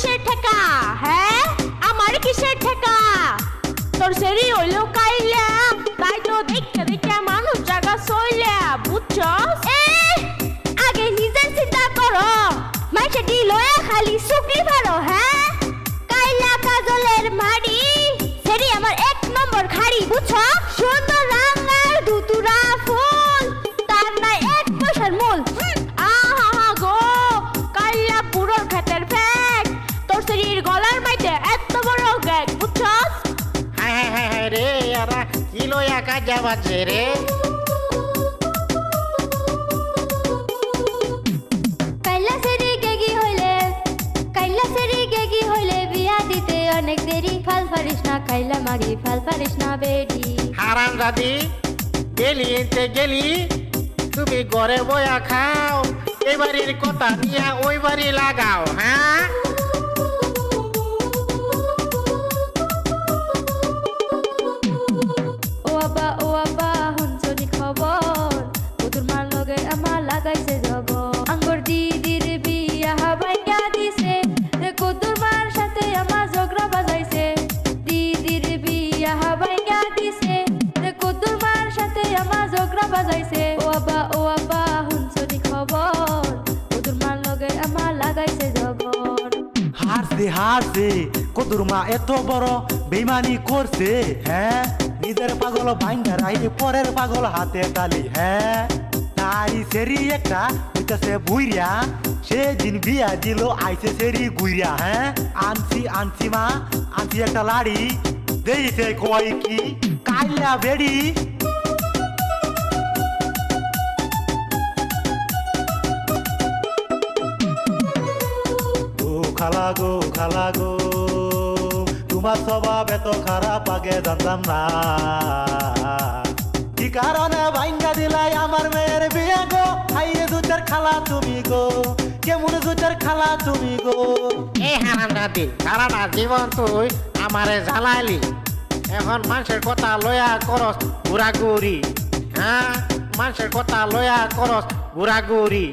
কিসের ঠেকা? হ্যাঁ, আমার কিসের ঠেকা? তোর সেরি হইলো কাইলা, তাই তো দেখতে দেখতে মানুষ জায়গা সইলা, বুঝছস? আগে নিজের চিন্তা করো, মাইসে ডি লয়া খালি সুকলি ভালো। হ্যাঁ, কাইলা কাজলের মাড়ি সেরি আমার এক নম্বর খাড়ি, বুঝছো? সুন্দর রাঙার দুতুরা ফুল, তার নাই এক পয়সার মূল। আহা গো, কাইলা পুরোর ক্ষেতের ফ্যাক, তোর সেরির গলার মাইতে এত বড় গ্যাগ, বুঝছস? হ্যাঁ রে এরা কি লইয়া কাজা বাজে রে। কাইলা সেরি গেগি হইলে বিয়া দিতে অনেক দেরি। ফাল পারিস না কাইলা মাগি, ফাল পারিস না বেডি। হারাম দাদি গেলি এতে গেলি, তুমি ঘরে বয়া খাও, এই বাড়ির কথা নিয়ে ওই বাড়ি লাগাও। হ্যাঁ ও আব্বা হুনছনি খবর, তোর মার লগে আমার লাগাইছে জব। আঙ্গুর দিদির বিয়া বাইয়া দিছে, রে কদুর মার সাথে আমার ঝগড়া বাজাইছে। দিদির বিয়া বাইয়া দিছে, রে কদুর মার সাথে আমার ঝগড়া বাজাইছে। ও আব্বা হুনছনি খবর, তোর মার লগে আমার লাগাইছে জবর। হারছে কদুর মা এত বড় বেইমানি করছে। হ্যাঁ, নিজের পাগল ভাঙ্গা রাইতে পরের পাগল হাতে তালি। হ্যাঁ, তাই সেরি একটা হইতাছে বুইরা, সে দিন বিয়া দিল আইছে সেরি গুইরা। হ্যাঁ, আনছি মা, আনছি একটা লাড়ি, দেইছে কয় কি কাইলা বেড়ি। খালা গো তোমার স্বভাব এত খারাপ আগে জানতাম না। কি কারণে ভাঙ্গা দিলাই আমার মেয়ের বিয়ে গো? হাইরে দুচার খালা তুমি গো, কেমন দুচার খালা তুমি গো? এই হারাম দাদি সারাটা জীবন তুই আমারে জ্বালাইলি, এখন মানুষের কথা লয়া করস ঘুরাঘুরি। হ্যাঁ, মানুষের কথা লয়া করস ঘুরাঘুরি।